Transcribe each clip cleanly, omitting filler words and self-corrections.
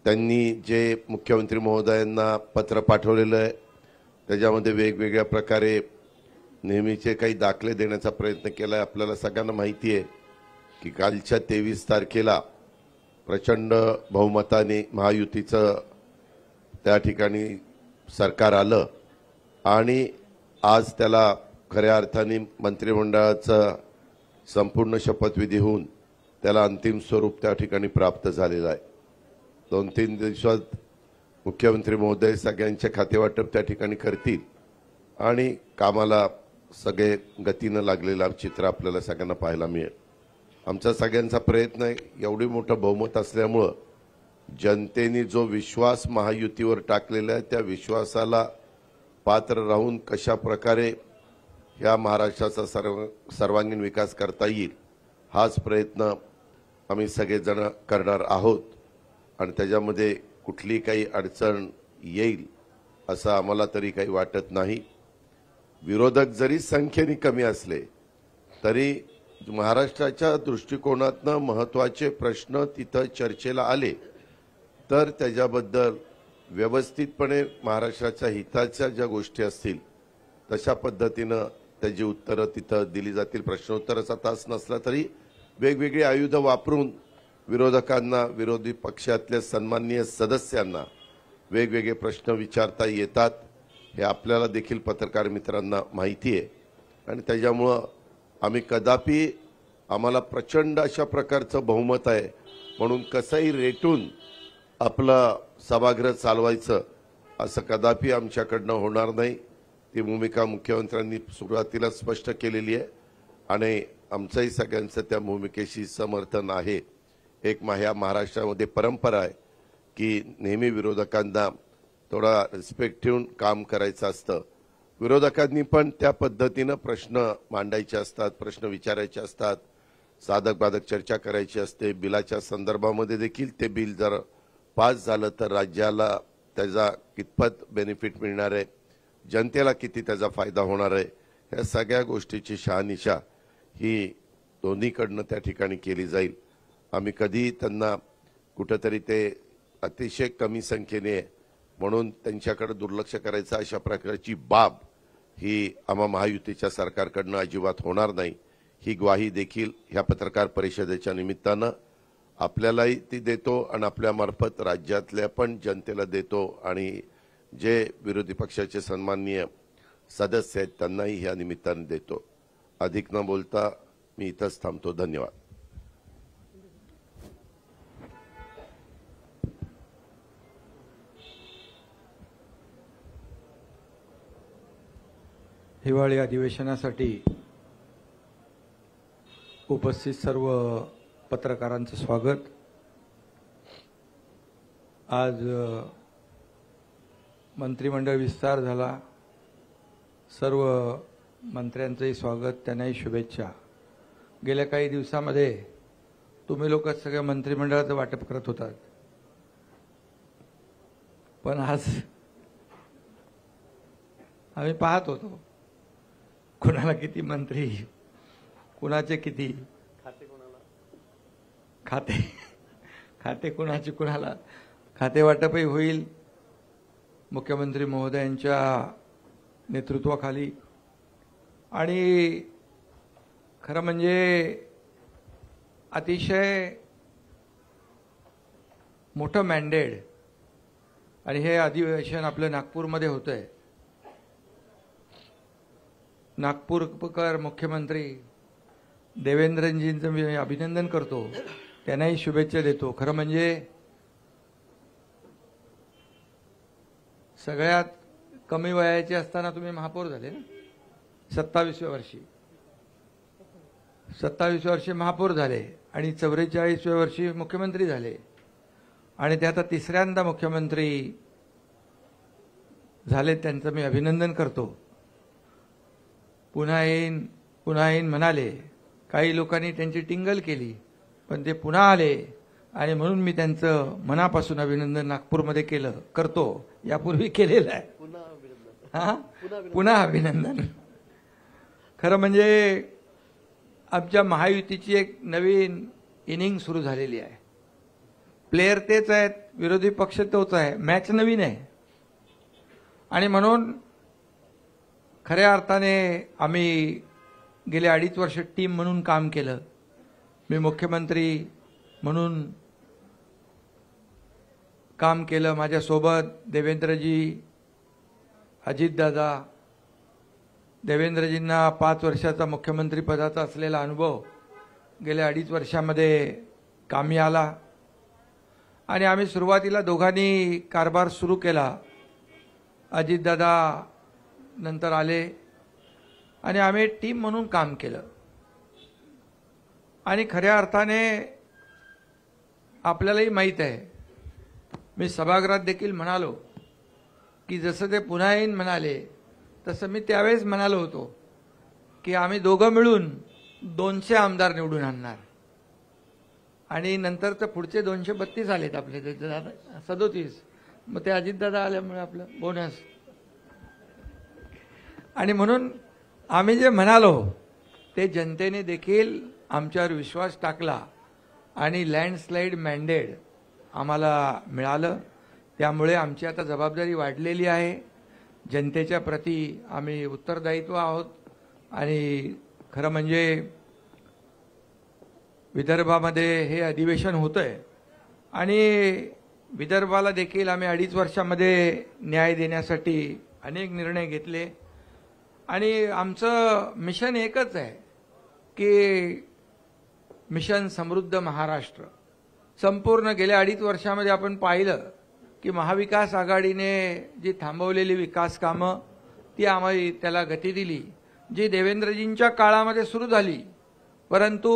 त्यांनी जे मुख्यमंत्री महोदयांना पत्र पाठवलेलं आहे त्याच्यामध्ये वेगवेगळ्या प्रकारे नेहमीचे काही दाखले देण्याचा प्रयत्न केला आहे। आपल्याला सगळ्यांना माहिती आहे की कालच्या 23 तारखेला प्रचंड बहुमताने महायुतीचं त्या ठिकाणी सरकार आलं आणि आज त्याला खऱ्या अर्थाने मंत्रिमंडळाचं संपूर्ण शपथविधी होऊन त्याला अंतिम स्वरूप त्या ठिकाणी प्राप्त झालेलं आहे। 2-3 दिवसात मुख्यमंत्री महोदय सगळ्यांचे खातेवाटप त्या ठिकाणी करतील आणि कामाला सगळे गतीनं लागलेलं चित्र आपल्याला सगळ्यांना पाहायला मिळेल। आमचा सगळ्यांचा प्रयत्न आहे, एवढी मोठं बहुमत असल्यामुळं जनतेने जो विश्वास महायुतीवर टाकलेला आहे त्या विश्वासाला पात्र राहून कशा प्रकारे या महाराष्ट्राचा सर्वांगीण विकास करता येईल हाच प्रयत्न आम्ही सगळेजण करणार आहोत आणि त्याच्यामध्ये कुठली काही अडचण येईल असं आम्हाला तरी काही वाटत नाही। विरोधक जरी संख्येने कमी असले तरी महाराष्ट्राच्या दृष्टिकोनातनं महत्त्वाचे प्रश्न तिथं चर्चेला आले तर त्याच्याबद्दल व्यवस्थितपणे महाराष्ट्राच्या हिताच्या ज्या गोष्टी असतील तशा पद्धतीनं त्याची उत्तरं तिथं दिली जातील। प्रश्नोत्तराचा तास नसला तरी वेगवेगळी आयुधं वापरून विरोधकांना, विरोधी पक्षातल्या सन्माननीय सदस्यांना वेगवेगळे प्रश्न विचारता येतात हे आपल्याला देखील पत्रकार मित्रांना माहिती आहे आणि त्याच्यामुळं आम्ही कदापि आम्हाला प्रचंड अशा प्रकारचं बहुमत आहे म्हणून कसंही रेटून आपलं सभागृह चालवायचं असं कदापि आमच्याकडनं होणार नाही। ती भूमिका मुख्यमंत्र्यांनी सुरुवातीला स्पष्ट केलेली आहे आणि आमचंही सगळ्यांचं त्या भूमिकेशी समर्थन आहे। एक ह्या महाराष्ट्रामध्ये परंपरा आहे की नेहमी विरोधकांना थोडा रिस्पेक्ट ठेवून काम करायचं असतं। विरोधकांनी पण त्या पद्धतीनं प्रश्न मांडायचे असतात, प्रश्न विचारायचे असतात, साधक बाधक चर्चा करायची असते। बिलाच्या संदर्भामध्ये देखील ते बिल जर पास झालं तर राज्याला त्याचा कितपत बेनिफिट मिळणार आहे, जनतेला किती त्याचा फायदा होणार आहे, या सगळ्या गोष्टीची शहानिशा ही दोन्हीकडनं त्या ठिकाणी केली जाईल। आम्ही कधी त्यांना कुठेतरी ते अतिशय कमी संख्येने म्हणून त्यांच्याकडे दुर्लक्ष करायचं अशा प्रकारची बाब ही आम्हा महायुतीच्या सरकारकडनं अजिबात होणार नाही। ही ग्वाही देखील ह्या पत्रकार परिषदेच्या निमित्तानं आपल्यालाही ती देतो आणि आपल्यामार्फत राज्यातल्या पण जनतेला देतो आणि जे विरोधी पक्षाचे सन्माननीय सदस्य आहेत त्यांनाही ह्या निमित्ताने देतो। अधिक न बोलता मी इथंच थांबतो। धन्यवाद। हिवाळी अधिवेशनासाठी उपस्थित सर्व पत्रकारांचं स्वागत। आज मंत्रिमंडळ विस्तार झाला, सर्व मंत्र्यांचंही स्वागत, त्यांनाही शुभेच्छा। गेल्या काही दिवसामध्ये तुम्ही लोक सगळ्या मंत्रिमंडळाचं वाटप करत होतात, पण आज आम्ही पाहत होतो कुणाला किती मंत्री, कुणाचे किती खाते कुणाचे कुणाला खाते वाटपही होईल मुख्यमंत्री महोदयांच्या नेतृत्वाखाली। आणि खरं म्हणजे अतिशय मोठं मॅन्डेट आणि हे अधिवेशन आपलं नागपूरमध्ये होतंय। नागपूरकर मुख्यमंत्री देवेंद्रजींचं मी अभिनंदन करतो, त्यांनाही शुभेच्छा देतो। खरं म्हणजे सगळ्यात कमी वयाचे असताना तुम्ही महापौर झाले ना, 27व्या वर्षी 27 वर्षी महापौर झाले आणि 44व्या वर्षी मुख्यमंत्री झाले आणि ते आता तिसऱ्यांदा मुख्यमंत्री झाले, त्यांचं मी अभिनंदन करतो। पुन्हा येईन म्हणाले, काही लोकांनी त्यांची टिंगल केली पण ते पुन्हा आले आणि म्हणून मी त्यांचं मनापासून अभिनंदन नागपूरमध्ये करतो, यापूर्वी केलेलं आहे। पुन्हा अभिनंदन। खरं म्हणजे आमच्या महायुतीची एक नवीन इनिंग सुरू झालेली आहे प्लेयर तेच आहेत, विरोधी पक्ष तोच आहे, मॅच नवीन आहे. आणि म्हणून खऱ्या अर्थाने आम्ही गेले 2.5 वर्ष टीम म्हणून काम केलं. मी मुख्यमंत्री म्हणून काम केलं. माझ्यासोबत देवेंद्रजी, अजितदादा, देवेंद्रजींना 5 वर्षाचा मुख्यमंत्री पदाचा असलेला अनुभव गेल्या 2.5 वर्षामध्ये कामी आला. आणि आम्ही सुरुवातीला दोघांनी कारभार सुरू केला. अजितदादा नंतर आले आणि आम्ही टीम म्हणून काम केलं. आणि खऱ्या अर्थाने आपल्यालाही माहीत आहे, मी सभागृहात देखील म्हणालो की जसं ते पुन्हा येईन म्हणाले तसं मी त्यावेळेस म्हणालो होतो की आम्ही दोघं मिळून 200 आमदार निवडून आणणार. आणि नंतर तर पुढचे 232 आलेत आपले, 37. मग ते अजितदादा आल्यामुळे आपलं बोनस. आणि म्हणून आम्ही जे म्हणालो ते जनतेने देखील आमच्यावर विश्वास टाकला आणि लँडस्लाईड मॅन्डेट आम्हाला मिळालं. त्यामुळे आमची आता जबाबदारी वाढलेली आहे. जनतेच्या प्रती आम्ही उत्तरदायित्व आहोत. आणि खरं म्हणजे विदर्भामध्ये हे अधिवेशन होतंय आणि विदर्भाला देखील आम्ही 2.5 वर्षामध्ये न्याय देण्यासाठी अनेक निर्णय घेतले. आणि आमचं मिशन एकच आहे की मिशन समृद्ध महाराष्ट्र. संपूर्ण गेल्या 2.5 वर्षामध्ये आपण पाहिलं की महाविकास आघाडीने जी थांबवलेली विकास कामं ती आम्ही त्याला गती दिली. जी देवेंद्रजींच्या काळामध्ये सुरू झाली परंतु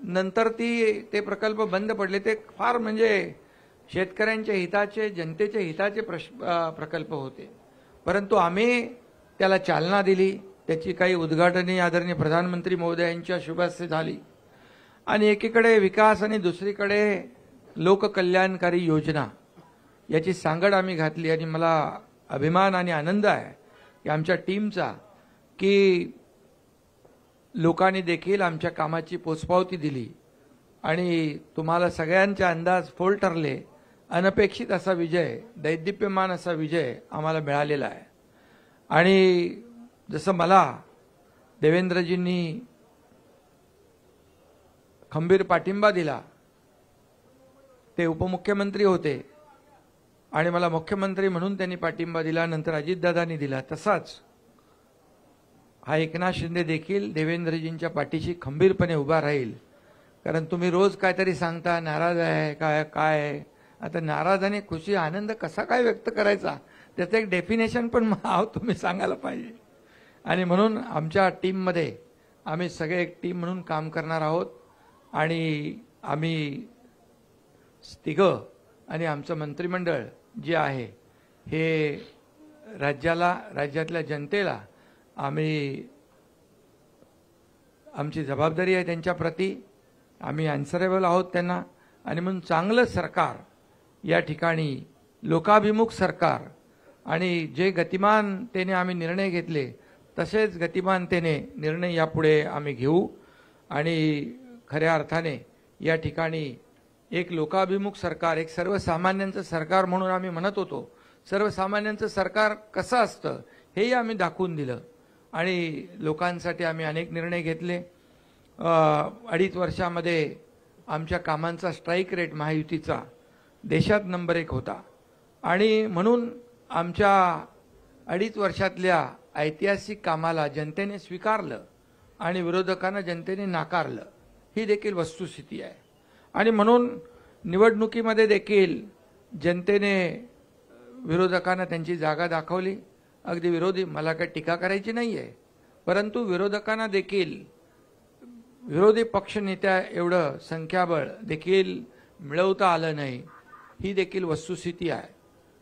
नंतर ते प्रकल्प बंद पडले. ते फार म्हणजे शेतकऱ्यांच्या हिताचे, जनतेच्या हिताचे प्रकल्प होते. परंतु आम्ही त्याला चालना दिली. त्याची काही उद्घाटने आदरणीय प्रधानमंत्री महोदयांच्या शुभहस्ते झाली. आणि एकीकडे विकास आणि दुसरीकडे लोककल्याणकारी योजना याची सांगड आम्ही घातली. आणि मला अभिमान आणि आनंद आहे की आमच्या टीमचा की लोकांनी देखील आमच्या कामाची पोचपावती दिली. आणि तुम्हाला सगळ्यांचे अंदाज फोल ठरले. अनपेक्षित असा विजय, दैदिप्यमान असा विजय आम्हाला मिळालेला आहे. आणि जसं मला देवेंद्रजींनी खंबीर पाठिंबा दिला, ते उपमुख्यमंत्री होते आणि मला मुख्यमंत्री म्हणून त्यांनी पाठिंबा दिला, नंतर अजितदादांनी दिला, तसाच हा एकनाथ शिंदे देखील देवेंद्रजींच्या पाठीशी खंबीरपणे उभा राहील. कारण तुम्ही रोज काहीतरी सांगता, नाराज आहे काय. आता नाराज आणि खुशी, आनंद कसा काय व्यक्त करायचा त्याचं एक डेफिनेशन पण तुम्ही सांगायला पाहिजे. आणि म्हणून आमच्या टीममध्ये आम्ही सगळे एक टीम म्हणून काम करणार आहोत. आणि आम्ही तिघं आणि आमचं मंत्रिमंडळ जे आहे हे राज्यातल्या जनतेला आम्ही, आमची जबाबदारी आहे त्यांच्या प्रती, आम्ही अनसरेबल आहोत त्यांना. आणि म्हणून चांगलं सरकार या ठिकाणी, लोकाभिमुख सरकार, आणि जे गतिमानतेने आम्ही निर्णय घेतले तसेच गतिमानतेने निर्णय यापुढे आम्ही घेऊ. आणि खऱ्या अर्थाने या ठिकाणी एक लोकाभिमुख सरकार, एक सर्वसामान्यांचं सरकार म्हणून आम्ही म्हणत होतो. सर्वसामान्यांचं सरकार कसं असतं हेही आम्ही दाखवून दिलं. आणि लोकांसाठी आम्ही अनेक निर्णय घेतले. 2.5 वर्षामध्ये आमच्या कामांचा स्ट्राईक रेट महायुतीचा देशात नंबर 1 होता. आणि म्हणून आमच्या 2.5 वर्षातल्या ऐतिहासिक कामाला जनतेने स्वीकारलं आणि विरोधकांना जनतेने नाकारलं, ही देखील वस्तुस्थिती आहे. आणि म्हणून निवडणुकीमध्ये देखील जनतेने विरोधकांना त्यांची जागा दाखवली. अगदी विरोधी, मला काही टीका करायची नाही आहे, परंतु विरोधकांना देखील विरोधी पक्षनेत्या एवढं संख्याबळ देखील मिळवता आलं नाही, ही देखील वस्तुस्थिती आहे.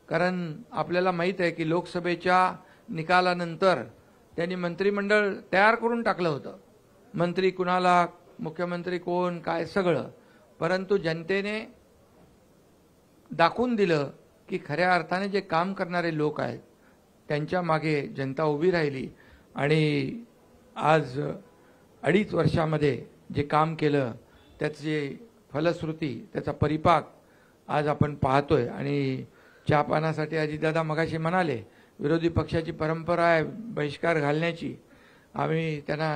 कारण आपल्याला माहीत आहे की लोकसभेच्या निकालानंतर त्यांनी मंत्रिमंडळ तयार करून टाकलं होतं. मंत्री कुणाला, मुख्यमंत्री कोण, काय सगळं. परंतु जनतेने दाखवून दिलं की खऱ्या अर्थाने जे काम करणारे लोक आहेत त्यांच्या मागे जनता उभी राहिली. आणि आज 2.5 वर्षामध्ये जे काम केलं त्याची फलश्रुती, त्याचा परिपाक आज आपण पाहतोय. आणि चहापानासाठी अजितदादा मगाशी म्हणाले विरोधी पक्षाची परंपरा आहे बहिष्कार घालण्याची. आम्ही त्यांना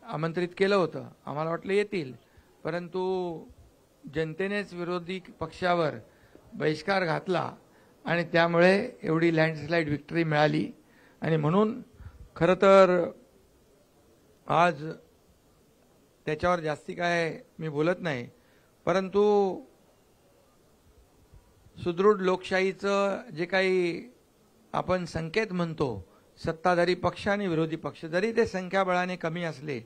आमंत्रित केलं होतं, आम्हाला वाटलं येतील, परंतु जनतेनेच विरोधी पक्षावर बहिष्कार घातला आणि त्यामुळे एवढी लँडस्लाईड विक्ट्री मिळाली. आणि म्हणून खरं तर आज त्याच्यावर जास्ती काय मी बोलत नाही, परंतु सुदृढ लोकशाहीचं जे काही आपण संकेत म्हणतो, सत्ताधारी पक्ष आणि विरोधी पक्ष जरी ते संख्याबळाने कमी असले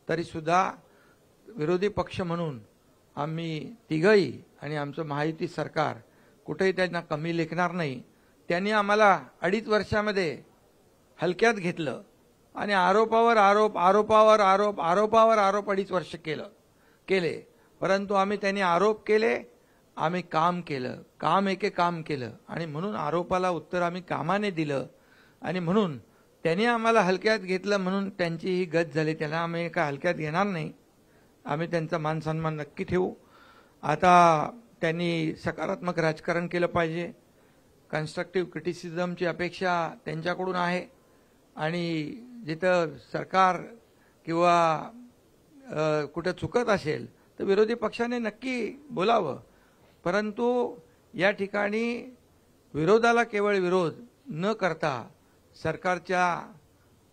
तरी सुद्धा विरोधी पक्ष म्हणून आम्ही तिघही आणि आमचं महायुती सरकार कुठेही त्यांना कमी लेखणार नाही. त्यांनी आम्हाला 2.5 वर्षामध्ये हलक्यात घेतलं आणि आरोपावर आरोप आरोपावर आरोप आरोपावर आरोप 2.5 वर्ष केले. परंतु आम्ही त्यांनी आरोप केले, आम्ही काम केलं, काम एके काम केलं आणि म्हणून आरोपाला उत्तर आम्ही कामाने दिलं. आणि म्हणून त्यांनी आम्हाला हलक्यात घेतलं म्हणून त्यांची ही गत झाली. त्यांना आम्ही काय हलक्यात घेणार नाही, आम्ही त्यांचा मान सन्मान नक्की ठेवू. आता त्यांनी सकारात्मक राजकारण केलं पाहिजे. कन्स्ट्रक्टिव्ह क्रिटिसिझमची अपेक्षा त्यांच्याकडून आहे. आणि जिथं सरकार किंवा कुठं चुकत असेल तर विरोधी पक्षाने नक्की बोलावं. परंतु या ठिकाणी विरोधाला केवळ विरोध न करता सरकारच्या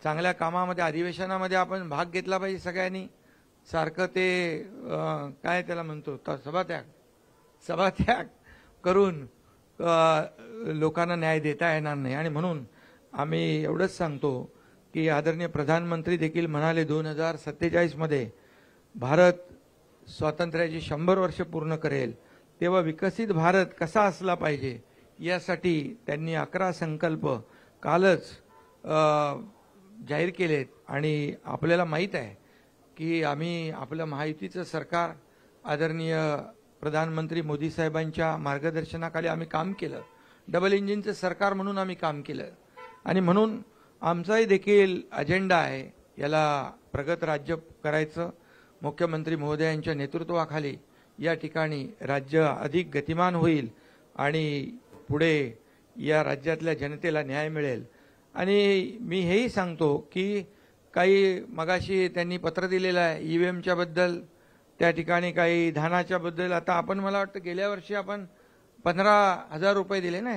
चांगल्या कामामध्ये अधिवेशनामध्ये आपण भाग घेतला पाहिजे सगळ्यांनी. सारखं ते काय त्याला म्हणतो सभात्याग करून लोकांना न्याय देता येणार नाही. आणि म्हणून आम्ही एवढंच सांगतो की आदरणीय प्रधानमंत्री देखील म्हणाले 2047 मध्ये भारत स्वातंत्र्याची 100 वर्ष पूर्ण करेल, तेव्हा विकसित भारत कसा असला पाहिजे यासाठी त्यांनी 11 संकल्प कालच जाहीर केलेत. आणि आपल्याला माहीत आहे की आम्ही आपलं महायुतीचं सरकार आदरणीय प्रधानमंत्री मोदी साहेबांच्या मार्गदर्शनाखाली आम्ही काम केलं. डबल इंजिनचं सरकार म्हणून आम्ही काम केलं. आणि म्हणून आमचाही देखील अजेंडा आहे याला प्रगत राज्य करायचं. मुख्यमंत्री महोदयांच्या नेतृत्वाखाली या ठिकाणी राज्य अधिक गतिमान होईल आणि पुढे या राज्यातल्या जनतेला न्याय मिळेल. आणि मी हेही सांगतो की काही मगाशी त्यांनी पत्र दिलेलं आहे ईव्हीएमच्या बद्दल, त्या ठिकाणी काही धानाच्या बद्दल. आता आपण मला वाटतं गेल्या वर्षी आपण 15,000 रुपये दिले ना,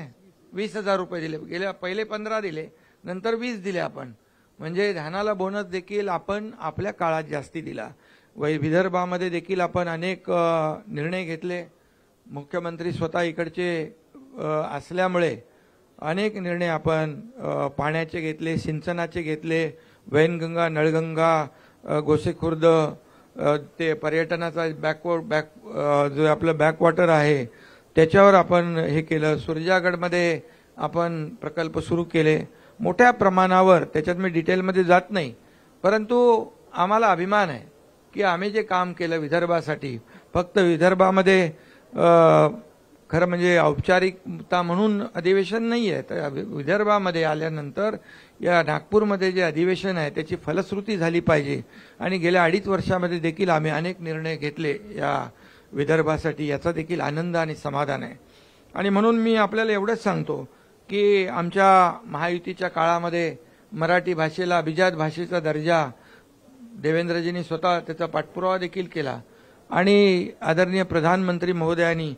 20,000 रुपये दिले. पहिले 15 दिले, नंतर 20 दिले आपण. म्हणजे धानाला बोनस देखील आपण आपल्या काळात जास्ती दिला. विदर्भामध्ये देखील आपण अनेक निर्णय घेतले. मुख्यमंत्री स्वतः इकडचे असल्यामुळे अनेक निर्णय आपण पाण्याचे घेतले, सिंचनाचे घेतले, वैनगंगा, नळगंगा, गोसेखुर्द, ते पर्यटनाचा जो आपलं बॅकवॉटर आहे त्याच्यावर आपण हे केलं. सुरजागडमध्ये आपण प्रकल्प सुरू केले मोठ्या प्रमाणावर. त्याच्यात मी डिटेलमध्ये जात नाही, परंतु आम्हाला अभिमान आहे की आम्ही जे काम केलं विदर्भासाठी, फक्त विदर्भामध्ये खरं म्हणजे औपचारिकता म्हणून अधिवेशन नाही आहे, तर विदर्भामध्ये आल्यानंतर या नागपूरमध्ये जे अधिवेशन आहे त्याची फलश्रुती झाली पाहिजे. आणि गेल्या 2.5 वर्षामध्ये देखील आम्ही अनेक निर्णय घेतले या विदर्भासाठी, याचा देखील आनंद आणि समाधान आहे. आणि म्हणून मी आपल्याला एवढंच सांगतो की आमच्या महायुतीच्या काळामध्ये मराठी भाषेला अभिजात भाषेचा दर्जा देवेंद्रजींनी स्वतः त्याचा पाठपुरावा देखील केला. आणि आदरणीय प्रधानमंत्री महोदयांनी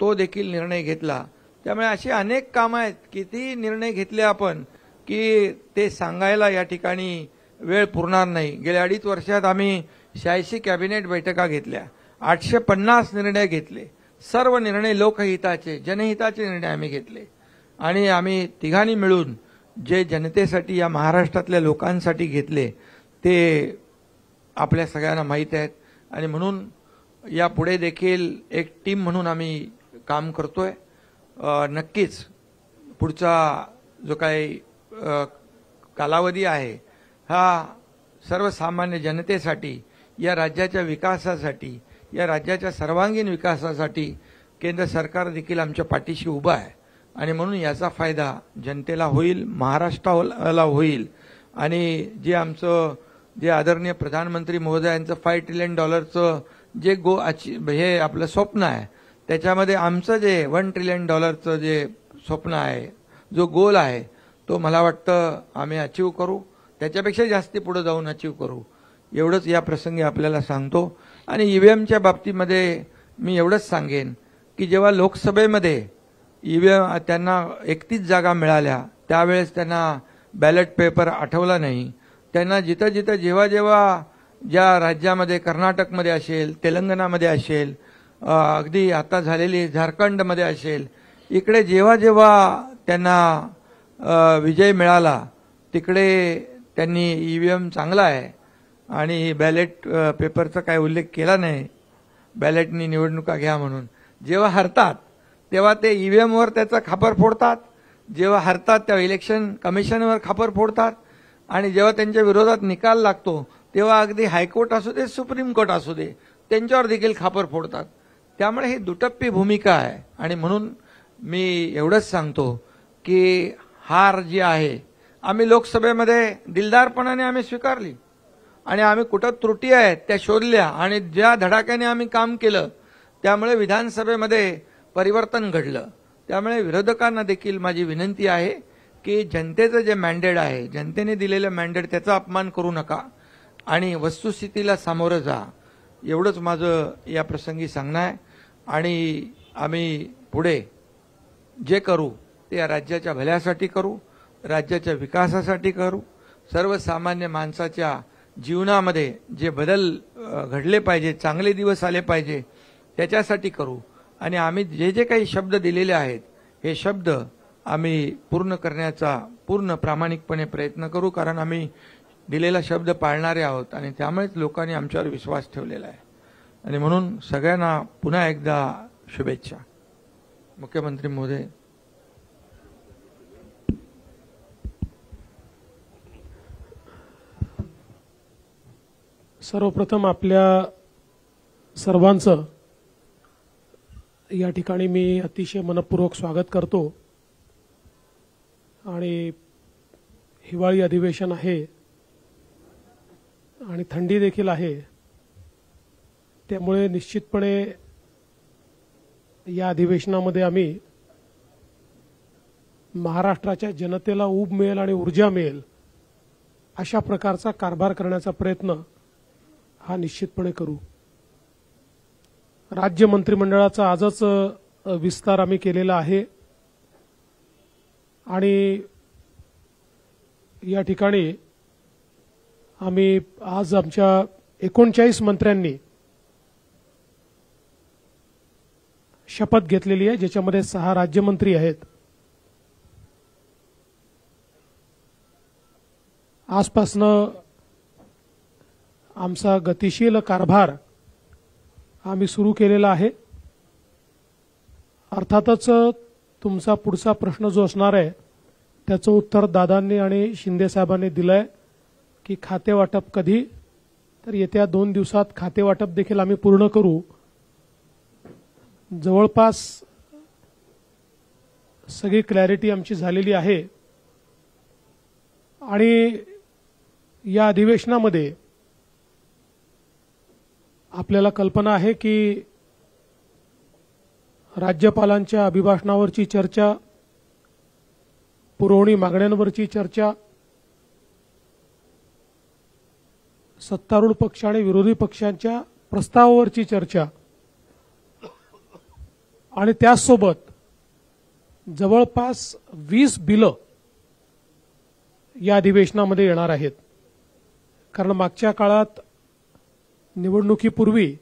तो देखील निर्णय घेतला. त्यामुळे अशी अनेक कामं आहेत, किती निर्णय घेतले आपण की ते सांगायला या ठिकाणी वेळ पुरणार नाही. गेल्या 2.5 वर्षात आम्ही 86 कॅबिनेट बैठका घेतल्या, 850 निर्णय घेतले. सर्व निर्णय लोकहिताचे, जनहिताचे निर्णय आम्ही घेतले. आणि आम्ही तिघांनी मिळून जे जनतेसाठी, या महाराष्ट्रातल्या लोकांसाठी घेतले ते आपल्या सगळ्यांना माहीत आहेत. आणि म्हणून यापुढे देखील एक टीम म्हणून आम्ही काम करतोय. नक्कीच पुढचा जो काही कालावधी आहे हा सर्वसामान्य जनतेसाठी, या राज्याच्या विकासासाठी, या राज्याच्या सर्वांगीण विकासासाठी केंद्र सरकार देखील आमच्या पाठीशी उभं आहे. आणि म्हणून याचा फायदा जनतेला होईल, महाराष्ट्राला होईल. आणि जे आदरणीय प्रधानमंत्री महोदयांचं $5 ट्रिलियन जे हे आपलं स्वप्न आहे त्याच्यामध्ये आमचं जे $1 ट्रिलियन जे स्वप्न आहे, जो गोल आहे, तो मला वाटतं आम्ही अचीव करू, त्याच्यापेक्षा जास्ती पुढे जाऊन अचीव करू, एवढंच या प्रसंगी आपल्याला सांगतो. आणि ईव्हीएमच्या बाबतीमध्ये मी एवढंच सांगेन की जेव्हा लोकसभेमध्ये ईव्हीएम त्यांना 31 जागा मिळाल्या, त्यावेळेस त्यांना बॅलेट पेपर आठवला नाही. त्यांना जिथं जिथं जेव्हा जेव्हा ज्या राज्यामध्ये कर्नाटकमध्ये असेल, तेलंगणामध्ये असेल, अगदी आता झालेली झारखंडमध्ये असेल, इकडे जेव्हा जेव्हा त्यांना विजय मिळाला तिकडे त्यांनी ईव्हीएम चांगला आहे आणि बॅलेट पेपरचा काही उल्लेख केला नाही, बॅलेटनी निवडणुका घ्या म्हणून. जेव्हा हरतात तेव्हा ते ईव्हीएमवर त्याचा खापर फोडतात, जेव्हा हरतात तेव्हा इलेक्शन कमिशनवर खापर फोडतात, आणि जेव्हा त्यांच्या विरोधात निकाल लागतो तेव्हा अगदी हायकोर्ट असू दे, सुप्रीम कोर्ट असू दे, त्यांच्यावर देखील खापर फोडतात. त्यामुळे ही दुटप्पी भूमिका आहे. आणि म्हणून मी एवढंच सांगतो की हार जी आहे आम्ही लोकसभेमध्ये दिलदारपणाने आम्ही स्वीकारली, आणि आम्ही कुठं त्रुटी आहेत त्या शोधल्या, आणि ज्या धडाक्याने आम्ही काम केलं त्यामुळे विधानसभेमध्ये परिवर्तन घडलं. त्यामुळे विरोधकांना देखील माझी विनंती आहे की जनतेचं जे मॅन्डेट आहे, जनतेने दिलेलं मॅन्डेट, त्याचा अपमान करू नका आणि वस्तुस्थितीला सामोरं जा, एवढंच माझं या प्रसंगी सांगणं आहे. आणि आम्ही पुढे जे करू ते या राज्याच्या भल्यासाठी करू, राज्याच्या विकासासाठी करू, सर्वसामान्य माणसाच्या जीवनामध्ये जे बदल घडले पाहिजे, चांगले दिवस आले पाहिजे, त्याच्यासाठी करू. आणि आम्ही जे जे काही शब्द दिलेले आहेत हे शब्द आम्ही पूर्ण करण्याचा पूर्ण प्रामाणिकपणे प्रयत्न करू, कारण आम्ही दिलेला शब्द पाळणारे आहोत आणि त्यामुळेच लोकांनी आमच्यावर विश्वास ठेवलेला आहे. आणि म्हणून सगळ्यांना पुन्हा एकदा शुभेच्छा. मुख्यमंत्री महोदय. सर्वप्रथम आपल्या सर्वांचं या ठिकाणी मी अतिशय मनपूर्वक स्वागत करतो. आणि हिवाळी अधिवेशन आहे आणि थंडी देखील आहे, त्यामुळे निश्चितपणे या अधिवेशनामध्ये आम्ही महाराष्ट्राच्या जनतेला ऊब मिळेल आणि ऊर्जा मिळेल अशा प्रकारचा कारभार करण्याचा प्रयत्न हा निश्चितपणे करू. राज्य मंत्रिमंडळाचा आजच विस्तार आम्ही केलेला आहे आणि या ठिकाणी आम्ही आज आमच्या 39 मंत्र्यांनी शपथ घेतलेली आहे, ज्याच्यामध्ये 6 राज्यमंत्री आहेत. आजपासनं आमचा गतिशील कारभार आम्ही सुरू केलेला आहे. अर्थातच तुमचा पुढचा प्रश्न जो असणार आहे त्याचं उत्तर दादांनी आणि शिंदे साहेबांनी दिलंय की खाते वाटप कधी, तर येत्या 2 दिवसात खाते वाटप देखील आम्ही पूर्ण करू. जवळपास सगळी क्लॅरिटी आमची झालेली आहे आणि या अधिवेशनामध्ये आपल्याला कल्पना आहे की राज्यपालांच्या अभिभाषणावरची चर्चा, पुरवणी मागण्यांवरची चर्चा, सत्तारूढ पक्ष आणि विरोधी पक्षांच्या प्रस्तावावरची चर्चा आणि त्याचसोबत जवळपास 20 बिलं या अधिवेशनामध्ये येणार आहेत. कारण मागच्या काळात निवडणुकीपूर्वी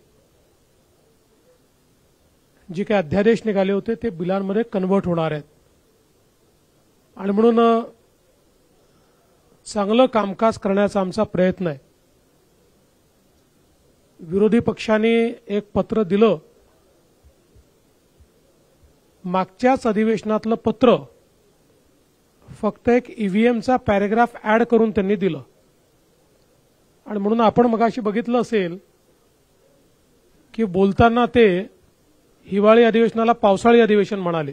जे काही अध्यादेश निघाले होते ते बिलांमध्ये कन्व्हर्ट होणार आहेत आणि म्हणून चांगलं कामकाज करण्याचा आमचा प्रयत्न आहे. विरोधी पक्षाने एक पत्र दिलं, मागच्याच अधिवेशनातलं पत्र फक्त एक ईव्हीएमचा पॅरेग्राफ ऍड करून त्यांनी दिलं आणि म्हणून आपण मगाशी बघितलं असेल की बोलताना ते हिवाळी अधिवेशनाला पावसाळी अधिवेशन म्हणाले,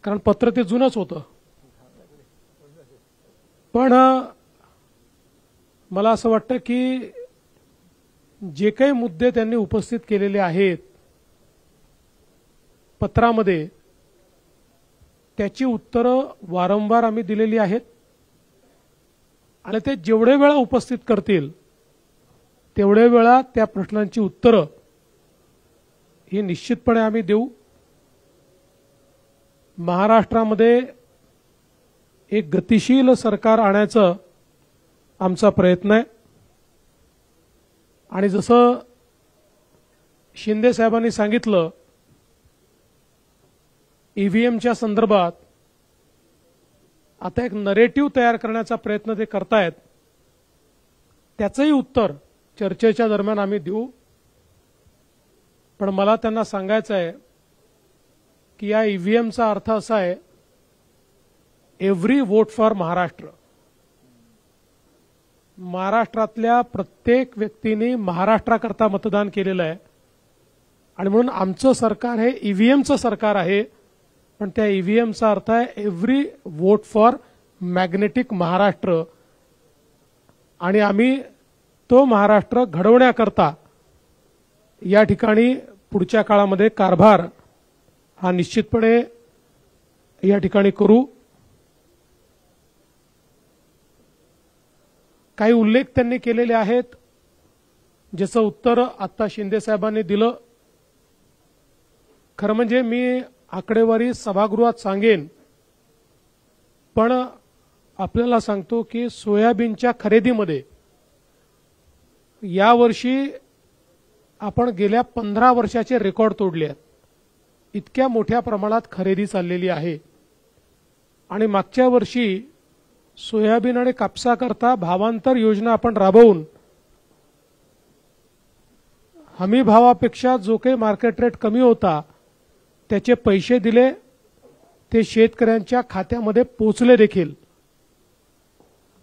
कारण पत्र ते जुनंच होतं. पण मला असं वाटतं की जे काही मुद्दे त्यांनी उपस्थित केलेले आहेत पत्रामध्ये त्याची उत्तरं वारंवार आम्ही दिलेली आहेत आणि ते जेवढे वेळा उपस्थित करतील तेवढे वेळा त्या प्रश्नांची उत्तरं ही निश्चितपणे आम्ही देऊ. महाराष्ट्रामध्ये एक गतिशील सरकार आणायचं आमचा प्रयत्न आहे आणि जसं शिंदे साहेबांनी सांगितलं, ईव्हीएमच्या संदर्भात आता एक नरेटिव्ह तयार करण्याचा प्रयत्न ते करतायत. त्याचंही उत्तर चर्चेच्या दरम्यान आम्ही देऊ. पण मला त्यांना सांगायचं आहे की या ईव्हीएमचा अर्थ असा आहे, एव्हरी वोट फॉर महाराष्ट्र. महाराष्ट्रातल्या प्रत्येक व्यक्तीने महाराष्ट्राकरता मतदान केलेलं आहे आणि म्हणून आमचं सरकार हे ईव्हीएमचं सरकार आहे. पण त्या ईव्हीएमचा अर्थ आहे every vote for magnetic Maharashtra आणि आम्ही तो महाराष्ट्र घडवण्याकरता या ठिकाणी पुढच्या काळामध्ये कारभार हा निश्चितपणे या ठिकाणी करू. काही उल्लेख त्यांनी केलेले आहेत, ज्याचं उत्तर आता शिंदे साहेबांनी दिलं. खरं म्हणजे मी आकडेवारी सभागृहात सांगेन, पण आपल्याला सांगतो की सोयाबीनच्या खरेदीमध्ये यावर्षी आपण गेल्या 15 वर्षाचे रेकॉर्ड तोडले आहेत. इतक्या मोठ्या प्रमाणात खरेदी चाललेली आहे आणि मागच्या वर्षी सोयाबीन आणि कापसाकरता भावांतर योजना आपण राबवून हमी भावापेक्षा जो काही मार्केट रेट कमी होता त्याचे पैसे दिले, ते शेतकऱ्यांच्या खात्यामध्ये पोचले देखील.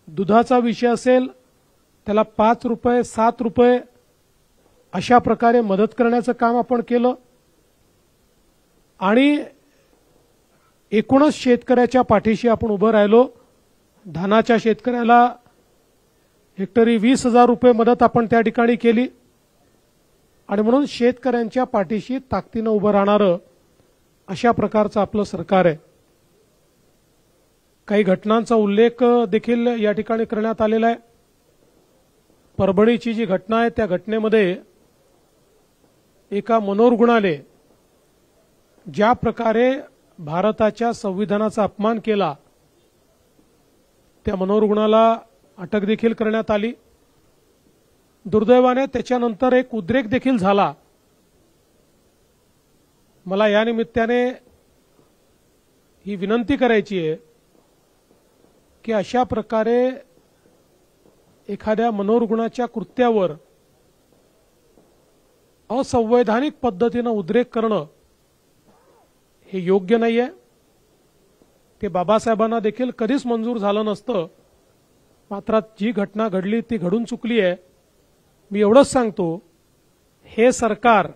दुधाचा विषय असेल त्याला 5 रुपये 7 रुपये अशा प्रकारे मदत करण्याचं काम आपण केलं आणि एकूणच शेतकऱ्याच्या पाठीशी आपण उभं राहिलो. धानाच्या शेतकऱ्याला हेक्टरी 20,000 रुपये मदत आपण त्या ठिकाणी केली आणि म्हणून शेतकऱ्यांच्या पाठीशी ताकदीनं उभं राहणारं अशा प्रकारचं आपलं सरकार आहे. काही घटनांचा उल्लेख देखील या ठिकाणी करण्यात आलेला आहे. परभणीची जी घटना आहे त्या घटनेमध्ये एका मनोरुग्णाने ज्या प्रकारे भारताच्या संविधानाचा अपमान केला, त्या मनोरुग्णाला अटक देखील करण्यात आली. दुर्दैवाने त्याच्यानंतर एक उद्रेक देखील झाला. मला या निमित्ताने ही विनंती करायची आहे की अशा प्रकारे एखाद्या मनोरुग्णाच्या कृत्यावर असंवैधानिक पद्धतीनं उद्रेक करणं हे योग्य नाहीये. ते बाबासाहेबांना देखील कधीच मंजूर झालं नसतं. मात्र जी घटना घडली ती घडून चुकली आहे. मी एवढंच सांगतो, हे सरकार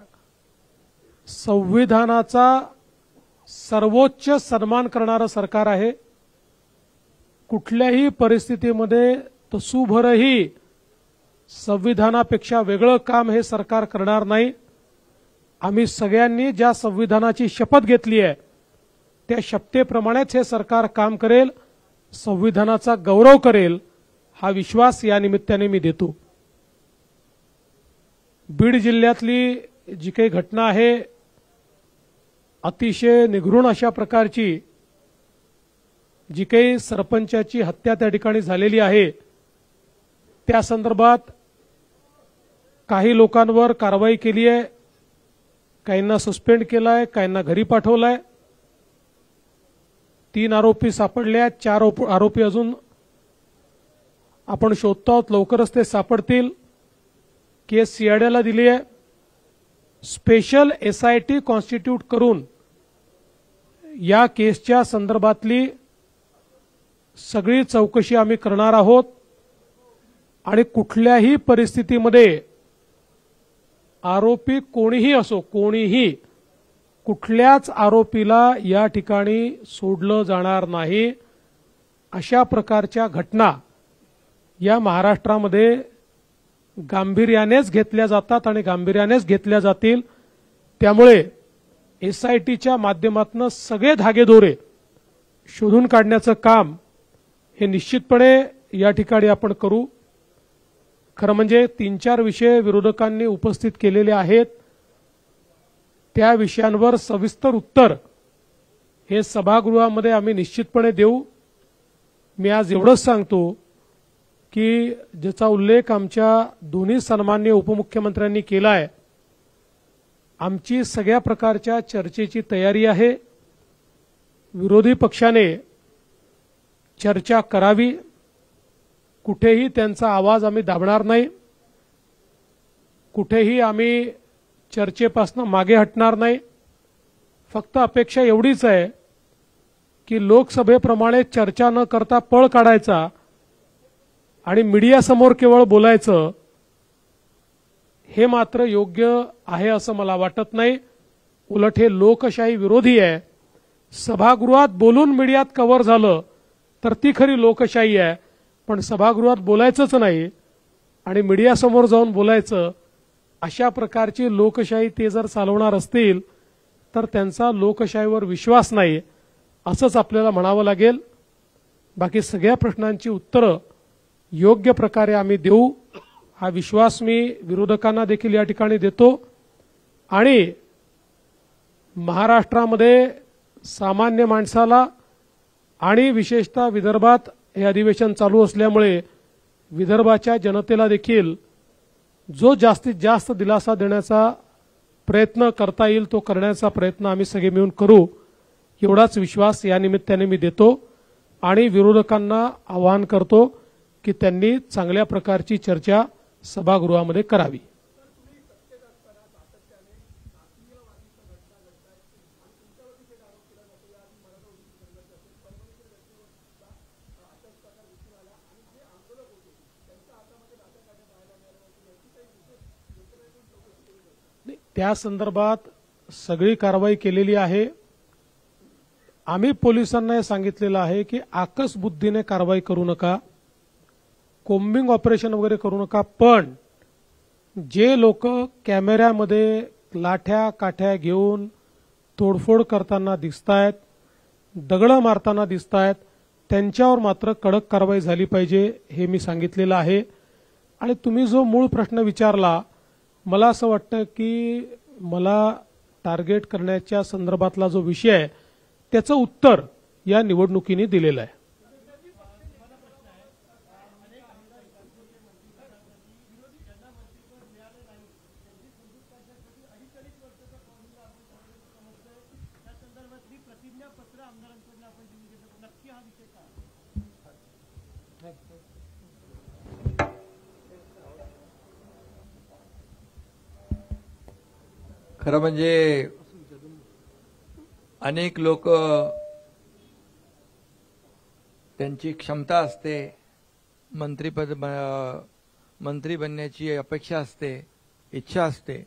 संविधानाचा सर्वोच्च सन्मान करणारं सरकार आहे. कुठल्याही परिस्थितीमध्ये तसूभरही संविधानापेक्षा वेगळं काम हे सरकार करणार नाही. आम्ही सगळ्यांनी ज्या संविधानाची शपथ घेतली आहे त्या शपथेप्रमाणेच हे सरकार काम करेल, संविधानाचा गौरव करेल, हा विश्वास या निमित्ताने मी देतो. बीड जिल्ह्यातली जी काही घटना आहे, अतिशय निघृण अशा प्रकारची जी काही सरपंचाची हत्या त्या ठिकाणी झालेली आहे, त्या संदर्भात काही लोकांवर कारवाई केली आहे, काहींना सस्पेंड केलाय, काहींना घरी पाठवलाय. 3 आरोपी सापडले आहेत, 4 आरोपी अजून आपण शोधतो आहोत. लवकरच ते सापडतील. केस सीआयडीला दिली आहे. स्पेशल SIT कॉन्स्टिट्यूट करून या केसच्या संदर्भातली सगळी चौकशी आम्ही करणार आहोत आणि कुठल्याही परिस्थितीमध्ये आरोपी कोणीही असो, कोणीही कुठल्याच आरोपीला या ठिकाणी सोडलं जाणार नाही. अशा प्रकारच्या घटना या महाराष्ट्रामध्ये गांभीर्यानेच घेतल्या जातात आणि गांभीर्यानेच घेतल्या जातील. त्यामुळे SITच्या माध्यमातून सगळे धागेदोरे शोधून काढण्याचं काम हे निश्चितपणे या ठिकाणी आपण करू. खरं म्हणजे 3-4 विषय विरोधकांनी उपस्थित केलेले आहेत. त्या विषयांवर सविस्तर उत्तर हे सभागृहामध्ये आम्ही निश्चितपणे देऊ. मी आज एवढंच सांगतो की ज्याचा उल्लेख आमच्या दोन्ही सन्माननीय उपमुख्यमंत्र्यांनी केला आहे, आमची सगळ्या प्रकारच्या चर्चेची तयारी आहे. विरोधी पक्षाने चर्चा करावी, कुठेही त्यांचा आवाज आम्ही दाबणार नाही, कुठेही आम्ही चर्चेपासून मागे हटणार नाही. फक्त अपेक्षा एवढीच आहे की लोकसभेप्रमाणे चर्चा न करता पळ काढायचा आणि मीडियासमोर केवळ बोलायचं हे मात्र योग्य आहे असं मला वाटत नाही. उलट हे लोकशाही विरोधी आहे. सभागृहात बोलून मीडियात कव्हर झालं तर ती खरी लोकशाही आहे. पण सभागृहात बोलायचंच नाही आणि मीडियासमोर जाऊन बोलायचं, अशा प्रकारची लोकशाही ते जर चालवणार असतील तर त्यांचा लोकशाहीवर विश्वास नाही असंच आपल्याला म्हणावं लागेल. बाकी सगळ्या प्रश्नांची उत्तरं योग्य प्रकारे आम्ही देऊ, हा विश्वास मी विरोधकांना देखील या ठिकाणी देतो. आणि महाराष्ट्रामध्ये सामान्य माणसाला आणि विशेषतः विदर्भात हे अधिवेशन चालू असल्यामुळे विदर्भाच्या जनतेला देखील जो जास्तीत जास्त दिलासा देण्याचा प्रयत्न करता येईल तो करण्याचा प्रयत्न आम्ही सगळे मिळून करू, एवढाच विश्वास या निमित्ताने मी देतो. आणि विरोधकांना आवाहन करतो की त्यांनी चांगल्या प्रकारची चर्चा सभागृहामध्ये करावी. त्या संदर्भात सगळी कारवाई केलेली आहे. आम्ही पोलिसांना हे सांगितलेलं आहे की आकस बुद्धीने कारवाई करू नका, कोम्बिंग ऑपरेशन वगैरे करू नका. पण जे लोक कॅमेऱ्यामध्ये लाठ्या काठ्या घेऊन तोडफोड करताना दिसतायत, दगडं मारताना दिसतायत, त्यांच्यावर मात्र कडक कारवाई झाली पाहिजे हे मी सांगितलेलं आहे. आणि तुम्ही जो मूळ प्रश्न विचारला, मला असं वाटतं की मला टार्गेट करण्याच्या संदर्भातला जो विषय आहे त्याचं उत्तर या निवडणुकीने दिलेलं आहे. खरं म्हणजे अनेक लोक त्यांची क्षमता असते, मंत्री बनण्याची अपेक्षा असते, इच्छा असते.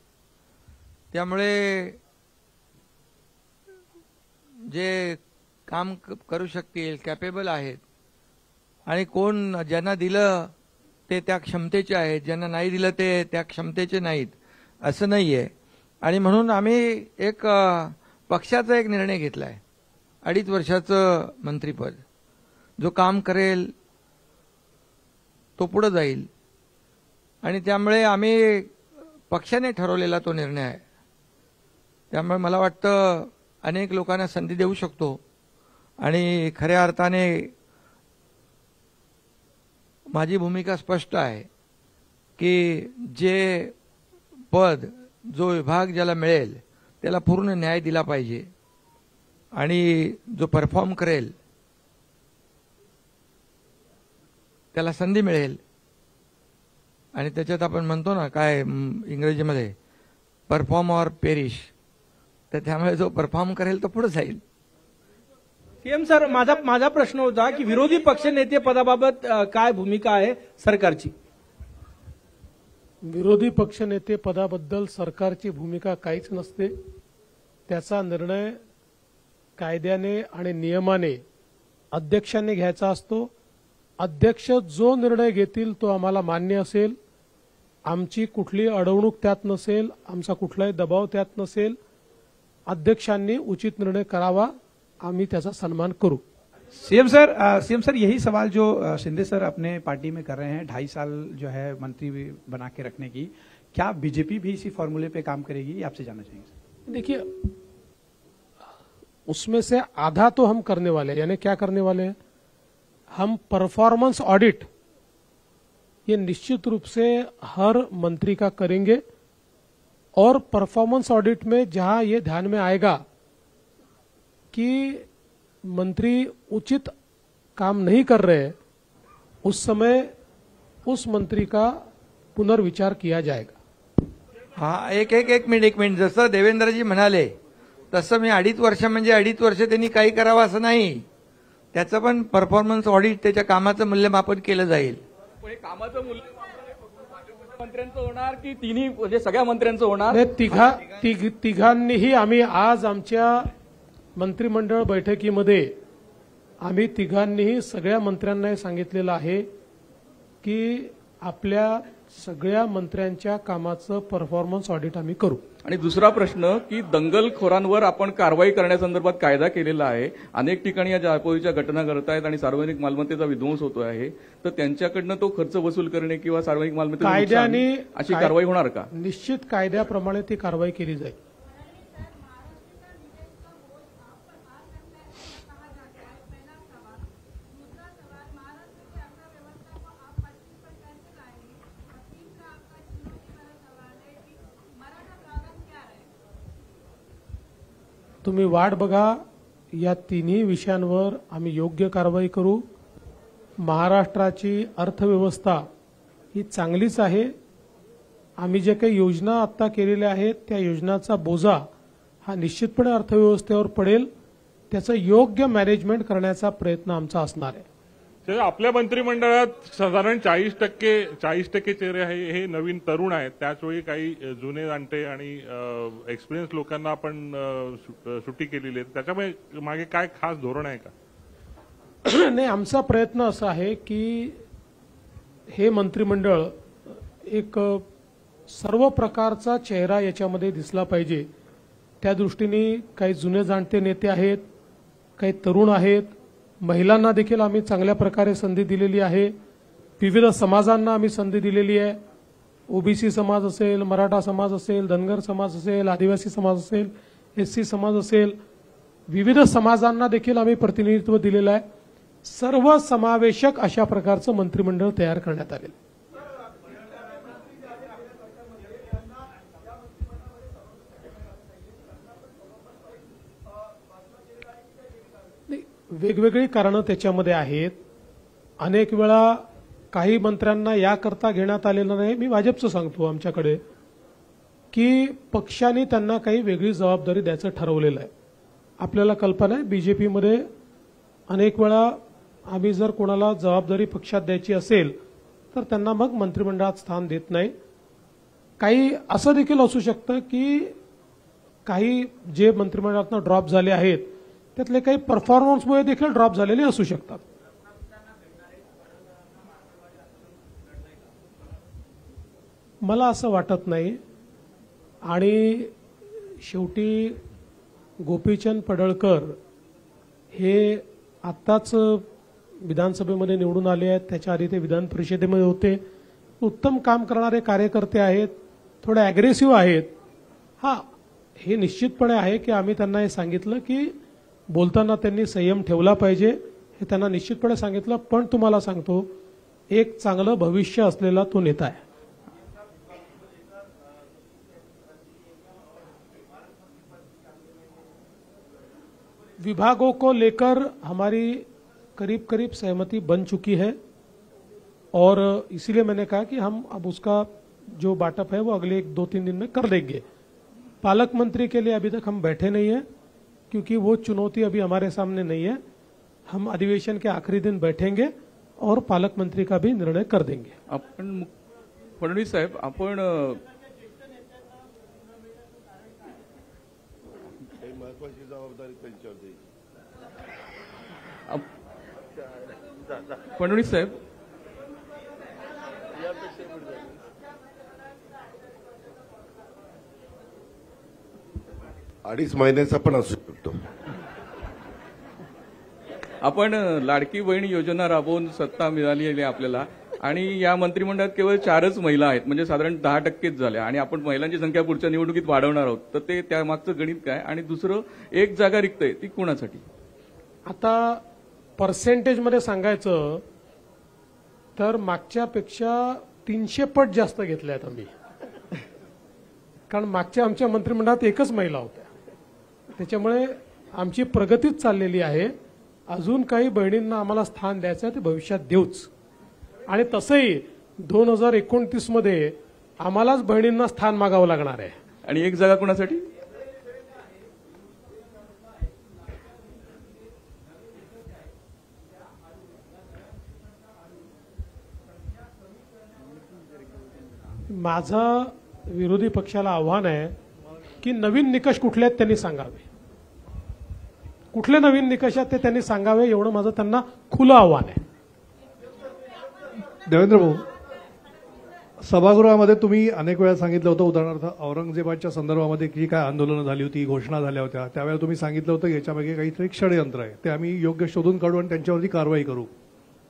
त्यामुळे जे काम करू शकतील, कॅपेबल आहेत, आणि कोण ज्यांना दिलं ते त्या क्षमतेचे आहेत, ज्यांना नाही दिलं ते त्या क्षमतेचे नाहीत असं नाहीये. आणि म्हणून आम्ही एक पक्षाचा एक निर्णय घेतला आहे, 2.5 वर्षाचं मंत्रिपद. जो काम करेल तो पुढे जाईल. आणि त्यामुळे आम्ही पक्षाने ठरवलेला तो निर्णय आहे. त्यामुळे मला वाटतं अनेक लोकांना संधी देऊ शकतो. आणि खऱ्या अर्थाने माझी भूमिका स्पष्ट आहे की जे पद, जो विभाग ज्याला मिळेल त्याला पूर्ण न्याय दिला पाहिजे. आणि जो परफॉर्म करेल त्याला संधी मिळेल. आणि त्याच्यात आपण म्हणतो ना काय इंग्रजीमध्ये, परफॉर्म ऑर पेरिश. तर त्यामुळे जो परफॉर्म करेल तो पुढे जाईल. सीएम सर, माझा प्रश्न होता की विरोधी पक्षनेते पदाबाबत काय भूमिका आहे सरकारची? विरोधी पक्षनेते पदाबद्दल सरकारची भूमिका काहीच नसते. त्याचा निर्णय कायद्याने आणि नियमाने अध्यक्षांनी घ्यायचा असतो. अध्यक्ष जो निर्णय घेतील तो आम्हाला मान्य असेल. आमची कुठली अडवणूक त्यात नसेल, आमचा कुठलाही दबाव त्यात नसेल. अध्यक्षांनी उचित निर्णय करावा, आम्ही त्याचा सन्मान करू. सीएम सर यही सवाल जो शिंदे सर अपने पार्टी में कर रहे हैं, 2.5 साल जो है मंत्री बना के रखने की, क्या बीजेपी भी इसी फॉर्मूले पे काम करेगी, ये आपसे जानना चाहेंगे. देखिए, उसमें से आधा तो हम करने वाले हैं. यानी क्या करने वाले हैं? हम परफॉर्मेंस ऑडिट ये निश्चित रूप से हर मंत्री का करेंगे, और परफॉर्मेंस ऑडिट में जहां ये ध्यान में आएगा कि मंत्री उचित काम नहीं कर रहे, उस समय उस मंत्री का पुनर्विचार किया जाएगा. हा एक मिनिट जसं देवेंद्रजी म्हणाले तसं मी 2.5 वर्ष म्हणजे 2.5 वर्ष त्यांनी काही करावं असं नाही. त्याचं पण परफॉर्मन्स ऑडिट, त्याच्या कामाचं मूल्यमापन केलं जाईल. पण हे कामाचं मंत्र्यांचं होणार की तिन्ही म्हणजे सगळ्या मंत्र्यांचं होणार? तिघांनीही आम्ही आज आमच्या मंत्रिमंडळ बैठकीमध्ये आम्ही तिघांनीही सगळ्या मंत्र्यांना सांगितलेलं आहे की आपल्या सगळ्या मंत्र्यांच्या कामाचं परफॉर्मन्स ऑडिट आम्ही करू. आणि दुसरा प्रश्न की दंगलखोरांवर आपण कारवाई करण्यासंदर्भात कायदा केलेला आहे. अनेक ठिकाणी या जाळपोळीच्या घटना घडत आहेत आणि सार्वजनिक मालमत्तेचा विध्वंस होतो आहे, तर त्यांच्याकडनं तो खर्च वसूल करणे किंवा सार्वजनिक मालमत्तेचं नुकसान अशी कारवाई होणार का? निश्चित कायद्याप्रमाणे ती कारवाई केली जाईल. तुम्ही वाट बघा, या तिन्ही विषयांवर आम्ही योग्य कारवाई करू. महाराष्ट्राची अर्थव्यवस्था ही चांगलीच आहे. आम्ही जे काही योजना आता केलेल्या आहेत त्या योजनाचा बोजा हा निश्चितपणे अर्थव्यवस्थेवर पडेल. त्याचं योग्य मॅनेजमेंट करण्याचा प्रयत्न आमचा असणार आहे. आपल्या मंत्रिमंडळात साधारण 40% चेहरे हे नवीन तरुण आहेत. त्याचवेळी काही जुने जाणते आणि एक्सपिरियन्स लोकांना आपण सुट्टी केलेली आहे. त्याच्यामुळे मागे काय खास धोरण आहे का? नाही, आमचा प्रयत्न असा आहे की हे मंत्रिमंडळ एक सर्व प्रकारचा चेहरा याच्यामध्ये दिसला पाहिजे. त्या दृष्टीने काही जुने जाणते नेते आहेत, काही तरुण आहेत, महिलांना देखील आम्ही चांगल्या प्रकारे संधी दिलेली आहे. विविध समाजांना आम्ही संधी दिलेली आहे. ओबीसी समाज असेल, मराठा समाज असेल, धनगर समाज असेल, आदिवासी समाज असेल, एससी समाज असेल, विविध समाजांना देखील आम्ही प्रतिनिधित्व दिलेलं आहे. सर्व समावेशक अशा प्रकारचं मंत्रिमंडळ तयार करण्यात आले. वेगवेगळी कारणं त्याच्यामध्ये आहेत. अनेक वेळा काही मंत्र्यांना याकरता घेण्यात आलेलं नाही. मी भाजपचं सांगतो आमच्याकडे की पक्षाने त्यांना काही वेगळी जबाबदारी द्यायचं ठरवलेलं आहे. आपल्याला कल्पना आहे बीजेपीमध्ये अनेक वेळा आम्ही जर कोणाला जबाबदारी पक्षात द्यायची असेल तर त्यांना मग मंत्रिमंडळात स्थान देत नाही. काही असं देखील असू शकतं की काही जे मंत्रिमंडळातनं ड्रॉप झाले आहेत त्यातले काही परफॉर्मन्समुळे देखील ड्रॉप झालेले असू शकतात. मला असं वाटत नाही. आणि शेवटी गोपीचंद पडळकर हे आत्ताच विधानसभेमध्ये निवडून आले आहेत. त्याच्या आधी ते विधान परिषदेमध्ये होते. उत्तम काम करणारे कार्यकर्ते आहेत, थोडे अग्रेसिव्ह आहेत. हे निश्चितपणे आहे की आम्ही त्यांना हे सांगितलं की बोलताना त्यांनी संयम ठेवला पाहिजे, हे त्यांना निश्चितपणे सांगितलं. पण तुम्हाला सांगतो, एक चांगलं भविष्य असलेला तो नेता आहे. विभागों को लेकर हमारी करीब करीब सहमति बन चुकी है और इसीलिए मैंने कहा कि हम अब उसका जो बांटअप है वो अगले 1-2-3 दिन में कर देंगे. पालक मंत्री के लिए अभी तक हम बैठे नहीं हैं क्योंकि वो चुनौती अभी हमारे सामने नहीं है. हम अधिवेशन के आखिरी दिन बैठेंगे और पालक मंत्री का भी निर्णय कर देंगे. आपण फडणवीस साहेब, आपण महत्वाची जबाबदारी त्यांच्यावर द्यायची. फडणवीस साहेब, 2.5 महिन्याचा पण असू शकतो. आपण लाडकी बहीण योजना राबवून सत्ता मिळाली आहे आपल्याला आणि या मंत्रिमंडळात केवळ 4च महिला आहेत, म्हणजे साधारण 10%च झाल्या आणि आपण महिलांची संख्या पुढच्या निवडणुकीत वाढवणार आहोत. तर ते त्यामागचं गणित काय? आणि दुसरं, एक जागा रिक्त आहे ती कोणासाठी? आता पर्सेंटेजमध्ये सांगायचं तर मागच्यापेक्षा 300 पट जास्त घेतल्या आहेत आम्ही, कारण मागच्या आमच्या मंत्रिमंडळात एकच महिला होत्या. त्याच्यामुळे आमची प्रगतीच चाललेली आहे. अजून काही बहिणींना आम्हाला स्थान द्यायचं आहे ते भविष्यात देऊच. आणि तसंही 2029 मध्ये आम्हालाच बहिणींना स्थान मागावं लागणार आहे. आणि एक जागा कोणासाठी? माझं विरोधी पक्षाला आव्हान आहे की नवीन निकष कुठले आहेत त्यांनी सांगावे. कुठले नवीन निकष आहेत ते त्यांनी सांगावे, एवढं माझं त्यांना खुलं आव्हान आहे. देवेंद्र भाऊ, सभागृहामध्ये तुम्ही अनेक वेळा सांगितलं होतं, उदाहरणार्थ औरंगजेबाच्या संदर्भामध्ये जी काय आंदोलनं झाली होती, घोषणा झाल्या होत्या, त्यावेळेला तुम्ही सांगितलं होतं याच्यामागे काहीतरी षडयंत्र आहे, ते आम्ही योग्य शोधून काढू आणि त्यांच्यावरती कारवाई करू.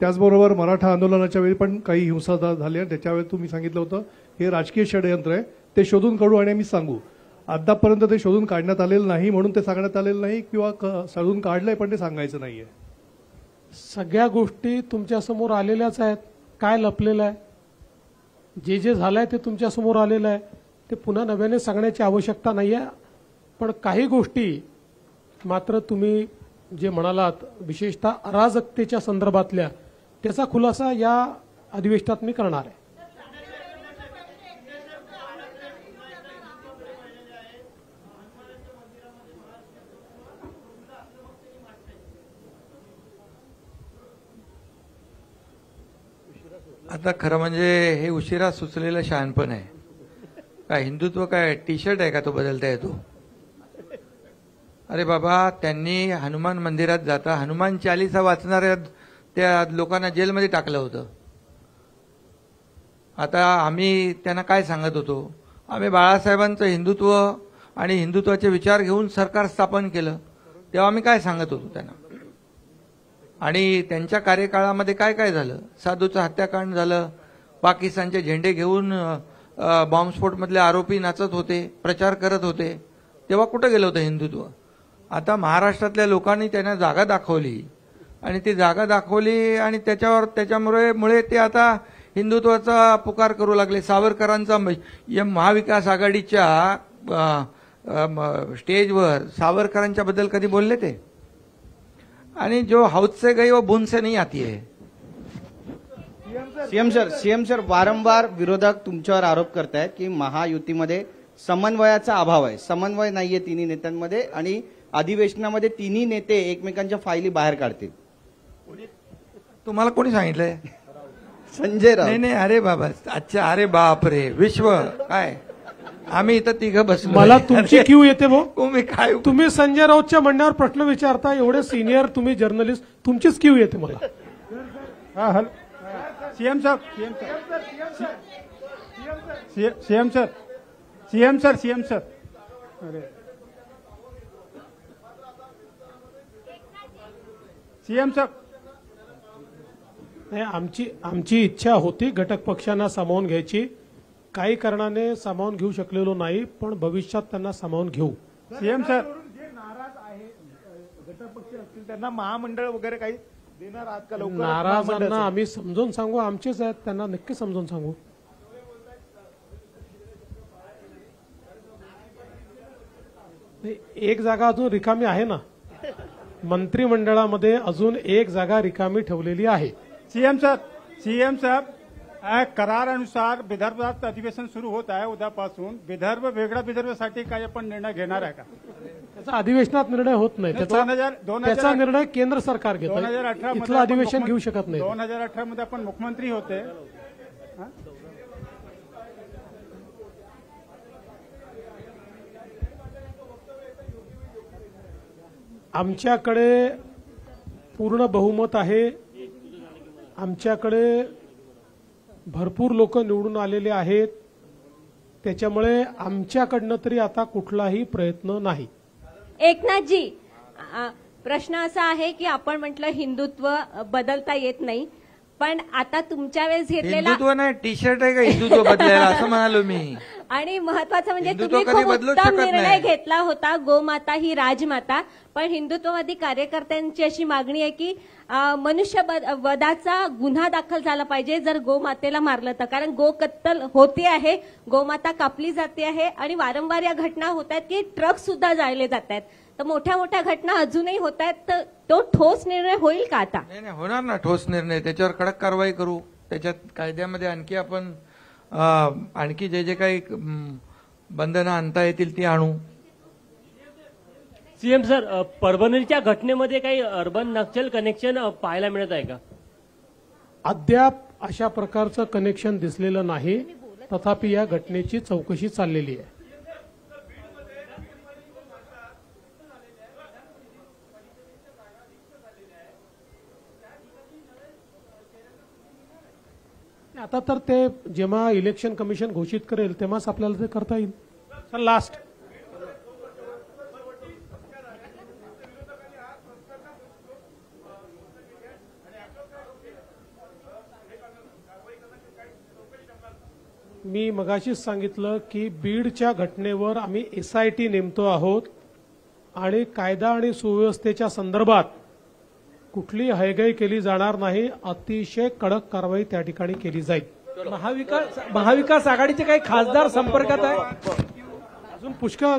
त्याचबरोबर मराठा आंदोलनाच्या वेळी पण काही हिंसा झाली आणि त्याच्यावेळी तुम्ही सांगितलं होतं हे राजकीय षडयंत्र आहे, ते शोधून काढू आणि आम्ही सांगू. आतापर्यंत ते शोधून काढण्यात आलेलं नाही म्हणून ते सांगण्यात आलेलं नाही, किंवा शोधून काढलंय पण ते सांगायचं नाहीये. सगळ्या गोष्टी तुमच्यासमोर आलेल्याच आहेत. काय लपलेलं आहे? जे झालंय ते तुमच्यासमोर आलेलं आहे. ते पुन्हा नव्याने सांगण्याची आवश्यकता नाही आहे. पण काही गोष्टी मात्र तुम्ही जे म्हणालात, विशेषतः अराजकतेच्या संदर्भातल्या, त्याचा खुलासा या अधिवेशनात मी करणार आहे. आता खरं म्हणजे हे उशिरा सुचलेलं शहाणपण आहे. काय हिंदुत्व काय टी शर्ट आहे का तो बदलता येतो? अरे बाबा, त्यांनी हनुमान मंदिरात जाता हनुमान चालीसा वाचणाऱ्या त्या लोकांना जेलमध्ये टाकलं होतं. आता आम्ही त्यांना काय सांगत होतो? आम्ही बाळासाहेबांचं हिंदुत्व आणि हिंदुत्वाचे विचार घेऊन सरकार स्थापन केलं, तेव्हा आम्ही काय सांगत होतो त्यांना? आणि त्यांच्या कार्यकाळामध्ये काय काय झालं? साधूचं हत्याकांड झालं, पाकिस्तानचे झेंडे घेऊन बॉम्बस्फोटमधले आरोपी नाचत होते, प्रचार करत होते, तेव्हा कुठं गेलं होतं हिंदुत्व? आता महाराष्ट्रातल्या लोकांनी त्यांना जागा दाखवली आणि ती जागा दाखवली आणि त्याच्यामुळे ते आता हिंदुत्वाचा पुकार करू लागले. सावरकरांचा महाविकास आघाडीच्या स्टेजवर सावरकरांच्या बद्दल कधी बोलले ते? आणि जो हौद से गई वो बूंद से नहीं आती है. सीएम सर वारंवार विरोधक तुमच्यावर आरोप करतायत की महायुतीमध्ये समन्वयाचा अभाव आहे, समन्वय नाहीये तिन्ही नेत्यांमध्ये आणि अधिवेशनामध्ये तिन्ही नेते एकमेकांच्या फायली बाहेर काढतील. तुम्हाला कोणी सांगितलंय? संजय राऊत. नाही, अरे बाबा, अच्छा, अरे बाप रे, विश्व काय, आम्ही इथं तिघं बसलो. मला तुमची क्यू येते भाऊ. तुम्ही काय, तुम्ही संजय राऊतच्या म्हणण्यावर प्रश्न विचारता, एवढे सिनियर तुम्ही जर्नलिस्ट, तुमचीच क्यू येते मला. सीएम साहब, सीएम सर, अरे सीएम साहब, नाही, आमची इच्छा होती घटक पक्षांना सामावून घ्यायची. काही कारणाने सामावून घेऊ शकलेलो नाही, पण भविष्यात त्यांना सामावून घेऊ. सीएम सर, जे नाराज आहे घटक पक्ष असतील त्यांना महामंडळ वगैरे काही देणार आहात का? लवकर नाराजांना आम्ही समजून सांगू, आमचेच आहेत, त्यांना नक्की समजून सांगू. एक जागा अजून रिकामी आहे ना, मंत्रिमंडळामध्ये अजून एक जागा रिकामी ठेवलेली आहे. सीएम साहब, करारानुसार विदर्भात अधिवेशन सुरू होत आहे उद्यापासून. विदर्भ वेगळ्या विदर्भासाठी काय आपण निर्णय घेणार आहे का? त्याचा अधिवेशनात निर्णय होत नाही, त्याचा निर्णय केंद्र सरकार घेतं. 2018 इथलं अधिवेशन घेऊ शकत नाही. 2018 मध्ये आपण मुख्यमंत्री होते. आमच्याकडे पूर्ण बहुमत आहे. आमच्याकडे भरपूर लोक निवडून आलेले आहेत. त्याच्यामुळे आमच्याकडनं तरी आता कुठलाही प्रयत्न नाही. एकनाथजी, प्रश्न असा आहे की आपण म्हटलं हिंदुत्व बदलता येत नाही, पण आता तुमच्या वेळेस घेतलेला हिंदुत्व नाही, टी शर्ट आहे का हिंदुत्व बदलायला, असं म्हणालो मी. आणि महत्वाचं म्हणजे हिंदुत्व तुम्ही कधी खूप बदलूच उत्तम शकत निर्णय नाही. घेतला होता, गोमाता ही राजमाता. पण हिंदुत्ववादी कार्यकर्त्यांची अशी मागणी आहे की वधाचा गुन्हा दाखल झाला पाहिजे जर गोमातेला मारलं तर, कारण गो कत्तल होते आहे, गोमाता कापली जाते आहे आणि वारंवार या घटना होत आहेत की ट्रक सुद्धा जाळले जात आहेत. तर मोठ्या मोठ्या घटना अजूनही होत आहेत, तर तो ठोस निर्णय होईल का आता? नाही नाही, होणार ना ठोस निर्णय, त्याच्यावर कडक कारवाई करू. त्याच्यात कायद्यामध्ये आणखी आपण आणखी जे जे काही बंधनं आणता येतील ती आणू. सीएम सर, परभणीच्या घटनेमध्ये काही अर्बन नक्षल कनेक्शन पाहायला मिळत आहे का? अद्याप अशा प्रकारचं कनेक्शन दिसलेलं नाही, तथापि या घटनेची चौकशी चाललेली आहे. आता तर ते जेव्हा इलेक्शन कमिशन घोषित करेल तेव्हाच आपल्याला ते करता येईल. सर लास्ट मी मगाशीच सांगितलं की बीडच्या घटनेवर आम्ही SIT नेमतो आहोत आणि कायदा आणि सुव्यवस्थेच्या संदर्भात कुठली हयगय केली जाणार नाही, अतिशय कडक कारवाई त्या ठिकाणी केली जाईल. महाविकास आघाडीचे काही खासदार संपर्कात आहे? अजून पुष्कळ